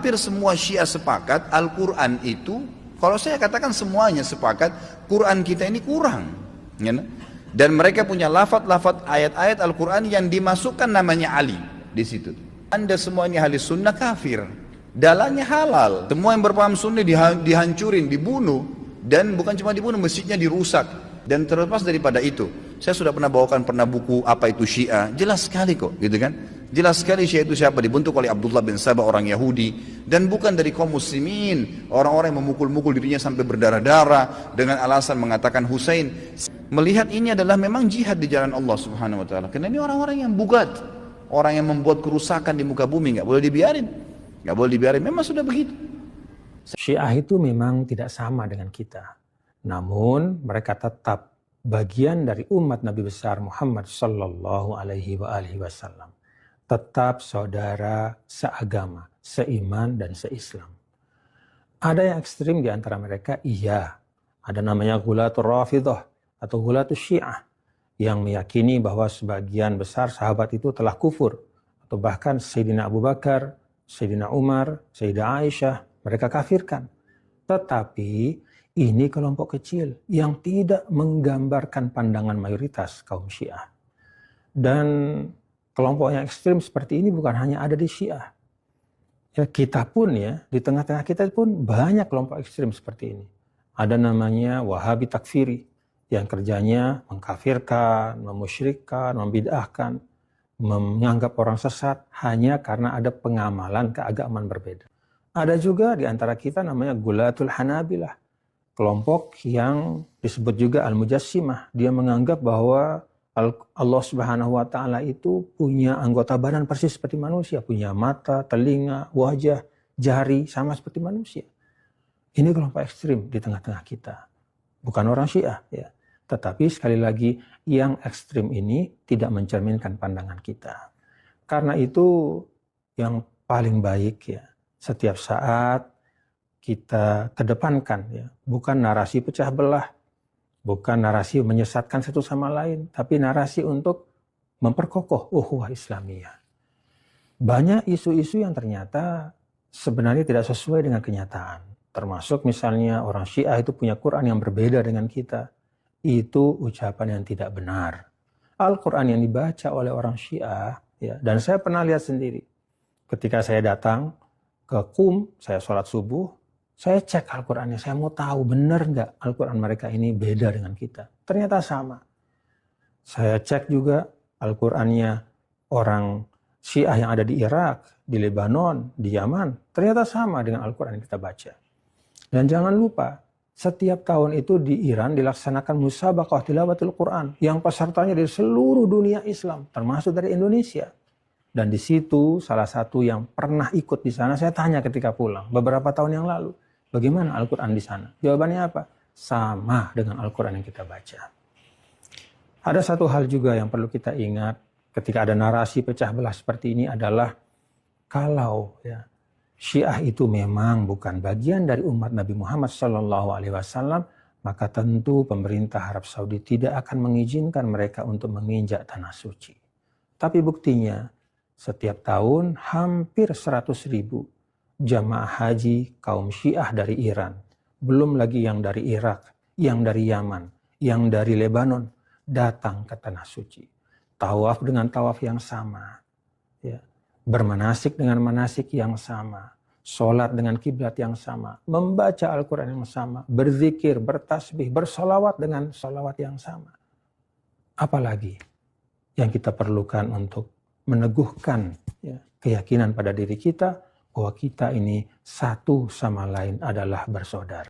hampir semua Syiah sepakat Al-Quran itu, kalau saya katakan semuanya sepakat, Quran kita ini kurang. Ya, dan mereka punya lafaz-lafaz ayat-ayat Al-Quran yang dimasukkan namanya Ali di situ. Anda semua ini ahli sunnah kafir, dalahnya halal. Semua yang berpaham sunnah dihancurin, dibunuh, dan bukan cuma dibunuh, masjidnya dirusak. Dan terlepas daripada itu, saya sudah pernah bawakan buku apa itu Syiah, jelas sekali kok, gitu kan? Jelas sekali Syiah itu siapa, dibentuk oleh Abdullah bin Sabah, orang Yahudi, dan bukan dari kaum muslimin, orang-orang yang memukul-mukul dirinya sampai berdarah-darah dengan alasan mengatakan Husain. Melihat ini adalah memang jihad di jalan Allah Subhanahu wa taala. Karena ini orang-orang yang bugat, orang yang membuat kerusakan di muka bumi, nggak boleh dibiarin. Nggak boleh dibiarin, memang sudah begitu. Syiah itu memang tidak sama dengan kita. Namun mereka tetap bagian dari umat Nabi besar Muhammad sallallahu alaihi wasallam. Tetap saudara seagama, seiman dan seislam. Ada yang ekstrim di antara mereka, iya. Ada namanya Ghulatur Rafidah atau Ghulatus Syiah yang meyakini bahwa sebagian besar sahabat itu telah kufur, atau bahkan Sayyidina Abu Bakar, Sayyidina Umar, Sayyidah Aisyah mereka kafirkan. Tetapi ini kelompok kecil yang tidak menggambarkan pandangan mayoritas kaum Syiah. Dan kelompok yang ekstrim seperti ini bukan hanya ada di Syiah. Ya, kita pun ya, di tengah-tengah kita pun banyak kelompok ekstrim seperti ini. Ada namanya Wahabi Takfiri yang kerjanya mengkafirkan, memusyrikkan, membid'ahkan, menganggap orang sesat hanya karena ada pengamalan keagamaan berbeda. Ada juga di antara kita namanya Ghulatul Hanabilah. Kelompok yang disebut juga Al-Mujassimah. Dia menganggap bahwa Allah Subhanahu wa taala itu punya anggota badan persis seperti manusia, punya mata, telinga, wajah, jari sama seperti manusia. Ini kelompok ekstrim di tengah-tengah kita. Bukan orang Syiah ya. Tetapi sekali lagi yang ekstrim ini tidak mencerminkan pandangan kita. Karena itu yang paling baik ya, setiap saat kita kedepankan ya, bukan narasi pecah belah, bukan narasi menyesatkan satu sama lain, tapi narasi untuk memperkokoh ukhuwah Islamiyah. Banyak isu-isu yang ternyata sebenarnya tidak sesuai dengan kenyataan. Termasuk misalnya orang Syiah itu punya Quran yang berbeda dengan kita. Itu ucapan yang tidak benar. Al-Quran yang dibaca oleh orang Syiah, ya, dan saya pernah lihat sendiri. Ketika saya datang ke Qum, saya sholat subuh, saya cek Al-Qurannya, saya mau tahu benar nggak Al-Quran mereka ini beda dengan kita. Ternyata sama. Saya cek juga Al-Qurannya orang Syiah yang ada di Irak, di Lebanon, di Yaman. Ternyata sama dengan Al-Quran yang kita baca. Dan jangan lupa, setiap tahun itu di Iran dilaksanakan musabaqah tilawatul Quran yang pesertanya dari seluruh dunia Islam, termasuk dari Indonesia. Dan di situ salah satu yang pernah ikut di sana, saya tanya ketika pulang beberapa tahun yang lalu, bagaimana Al-Quran di sana? Jawabannya apa? Sama dengan Al-Quran yang kita baca. Ada satu hal juga yang perlu kita ingat ketika ada narasi pecah belah seperti ini adalah kalau ya, Syiah itu memang bukan bagian dari umat Nabi Muhammad SAW, maka tentu pemerintah Arab Saudi tidak akan mengizinkan mereka untuk menginjak tanah suci. Tapi buktinya, setiap tahun hampir 100.000 jamaah haji kaum Syiah dari Iran, belum lagi yang dari Irak, yang dari Yaman, yang dari Lebanon, datang ke tanah suci. Tawaf dengan tawaf yang sama, ya. Bermanasik dengan manasik yang sama, sholat dengan kiblat yang sama, membaca Al-Quran yang sama, berzikir, bertasbih, bersolawat dengan solawat yang sama. Apalagi yang kita perlukan untuk meneguhkan ya, keyakinan pada diri kita bahwa kita ini satu sama lain adalah bersaudara.